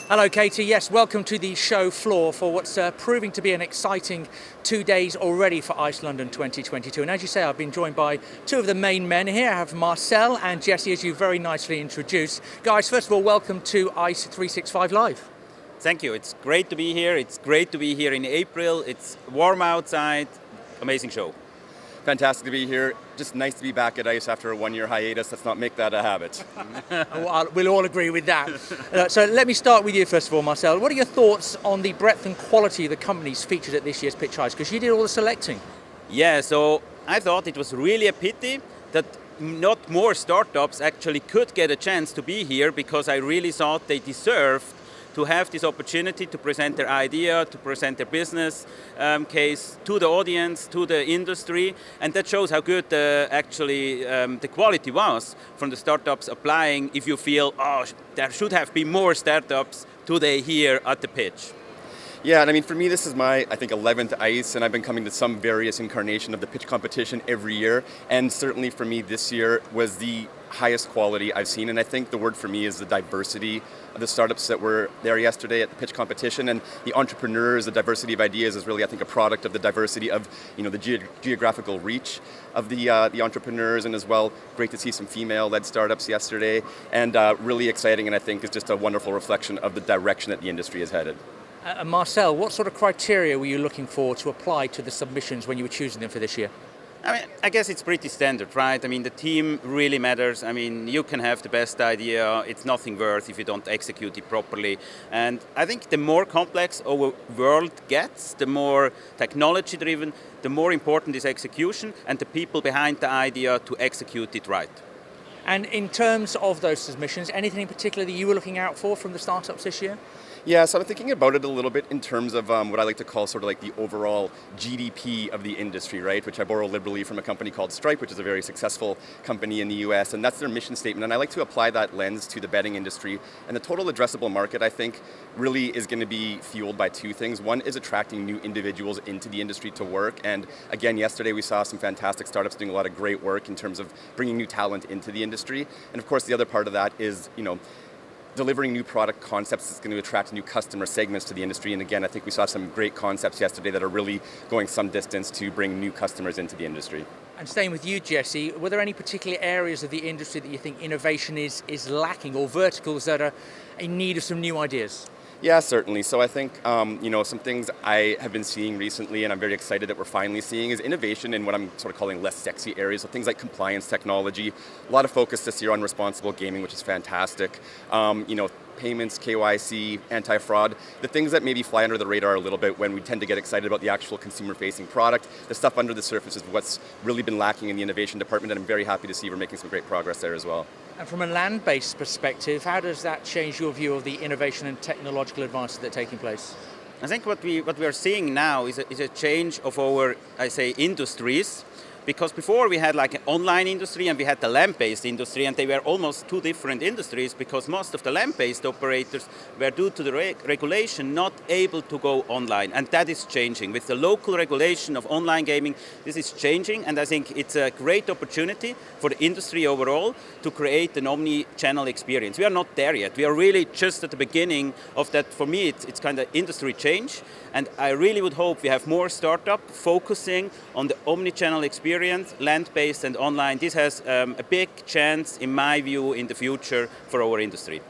Hello, Katie. Yes, welcome to the show floor for what's proving to be an exciting 2 days already for ICE London 2022. And as you say, I've been joined by two of the main men here. I have Marcel and Jesse, as you very nicely introduced. Guys, first of all, welcome to ICE365 Live. Thank you. It's great to be here. It's great to be here in April. It's warm outside. Amazing show. Fantastic to be here. Just nice to be back at ICE after a one-year hiatus. Let's not make that a habit. We'll all agree with that. So let me start with you first of all, Marcel. What are your thoughts on the breadth and quality of the companies featured at this year's Pitch ICE? Because you did all the selecting. Yeah, so I thought it was really a pity that not more startups actually could get a chance to be here, because I really thought they deserved to have this opportunity to present their idea, to present their business case to the audience, to the industry, and that shows how good the quality was from the startups applying. If you feel, there should have been more startups today here at the pitch. Yeah, and I mean, for me, this is my, I think, 11th ICE, and I've been coming to some various incarnation of the pitch competition every year, and certainly for me this year was the highest quality I've seen, and I think the word for me is the diversity of the startups that were there yesterday at the pitch competition, and the entrepreneurs, the diversity of ideas is really, I think, a product of the diversity of, the geographical reach of the entrepreneurs, and as well, great to see some female-led startups yesterday, and really exciting, and I think is just a wonderful reflection of the direction that the industry is headed. Marcel, what sort of criteria were you looking for to apply to the submissions when you were choosing them for this year? I guess it's pretty standard, right? The team really matters. You can have the best idea. It's nothing worth if you don't execute it properly. And I think the more complex our world gets, the more technology-driven, the more important is execution and the people behind the idea to execute it right. And in terms of those submissions, anything in particular that you were looking out for from the startups this year? Yeah, so I'm thinking about it a little bit in terms of what I like to call sort of like the overall GDP of the industry, right? Which I borrow liberally from a company called Stripe, which is a very successful company in the US, and that's their mission statement. And I like to apply that lens to the betting industry. And the total addressable market, I think, really is going to be fueled by two things. One is attracting new individuals into the industry to work. And again, yesterday we saw some fantastic startups doing a lot of great work in terms of bringing new talent into the industry. And of course, the other part of that is, delivering new product concepts that's going to attract new customer segments to the industry. And again, I think we saw some great concepts yesterday that are really going some distance to bring new customers into the industry. And staying with you, Jesse, were there any particular areas of the industry that you think innovation is lacking, or verticals that are in need of some new ideas? Yeah, certainly. So I think, some things I have been seeing recently, and I'm very excited that we're finally seeing, is innovation in what I'm sort of calling less sexy areas. So things like compliance technology, a lot of focus this year on responsible gaming, which is fantastic. Payments, KYC, anti-fraud, the things that maybe fly under the radar a little bit when we tend to get excited about the actual consumer-facing product. The stuff under the surface is what's really been lacking in the innovation department, and I'm very happy to see we're making some great progress there as well. And from a land-based perspective, how does that change your view of the innovation and technological advances that are taking place? I think what we are seeing now is a change of our, industries. Because before we had like an online industry and we had the land-based industry, and they were almost two different industries, because most of the land-based operators were, due to the regulation, not able to go online. And that is changing. With the local regulation of online gaming, this is changing, and I think it's a great opportunity for the industry overall to create an omni-channel experience. We are not there yet. We are really just at the beginning of that. For me, it's kind of industry change, and I really would hope we have more startups focusing on the omni-channel experience, land-based and online. This has a big chance, in my view, in the future for our industry.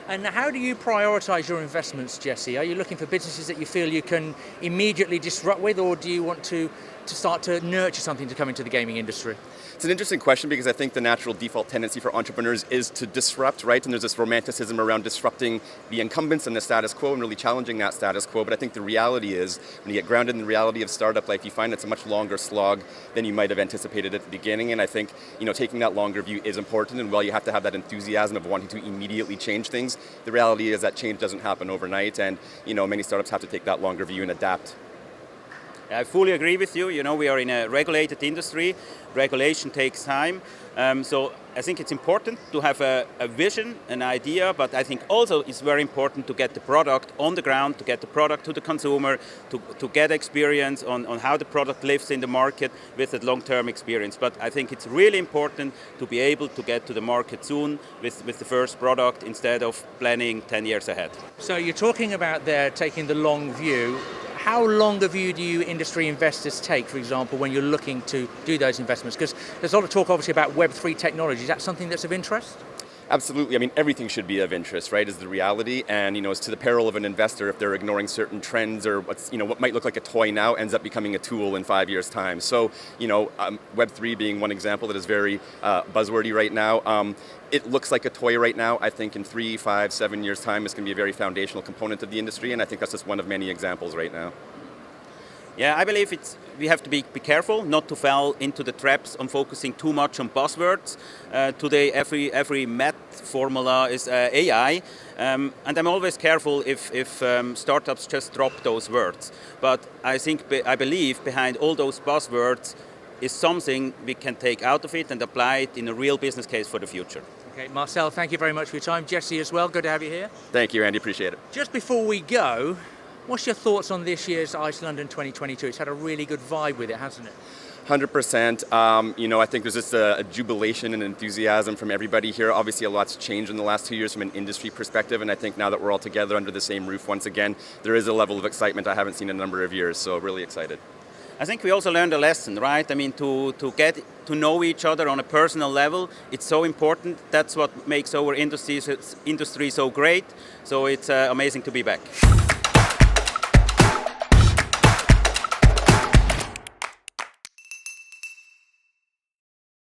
And how do you prioritize your investments, Jesse? Are you looking for businesses that you feel you can immediately disrupt with, or do you want to start to nurture something to come into the gaming industry? It's an interesting question, because I think the natural default tendency for entrepreneurs is to disrupt, right? And there's this romanticism around disrupting the incumbents and the status quo and really challenging that status quo. But I think the reality is, when you get grounded in the reality of startup life, you find it's a much longer slog than you might have anticipated at the beginning. And I think, taking that longer view is important. And while you have to have that enthusiasm of wanting to immediately change things, the reality is that change doesn't happen overnight. And, many startups have to take that longer view and adapt. I fully agree with you. You know, we are in a regulated industry. Regulation takes time. So I think it's important to have a vision, an idea, but I think also it's very important to get the product on the ground, to get the product to the consumer, to get experience on how the product lives in the market with a long-term experience. But I think it's really important to be able to get to the market soon with the first product instead of planning 10 years ahead. So you're talking about there taking the long view. How long a view do you industry investors take, for example, when you're looking to do those investments? Because there's a lot of talk, obviously, about Web3 technology. Is that something that's of interest? Absolutely. I mean, everything should be of interest, right, is the reality. And, it's to the peril of an investor if they're ignoring certain trends or what might look like a toy now ends up becoming a tool in 5 years' time. So, Web3 being one example that is very buzzwordy right now. It looks like a toy right now. I think in 3, 5, 7 years' time, it's going to be a very foundational component of the industry. And I think that's just one of many examples right now. Yeah, I believe we have to be careful not to fall into the traps on focusing too much on buzzwords. Today, every math formula is AI, and I'm always careful if startups just drop those words. But I believe behind all those buzzwords is something we can take out of it and apply it in a real business case for the future. Okay, Marcel, thank you very much for your time. Jesse as well, good to have you here. Thank you, Andy. Appreciate it. Just before we go, what's your thoughts on this year's ICE London 2022? It's had a really good vibe with it, hasn't it? 100%. I think there's just a jubilation and enthusiasm from everybody here. Obviously, a lot's changed in the last 2 years from an industry perspective, and I think now that we're all together under the same roof once again, there is a level of excitement I haven't seen in a number of years, so really excited. I think we also learned a lesson, right? I mean, to get to know each other on a personal level, it's so important. That's what makes our industry so great. So it's amazing to be back.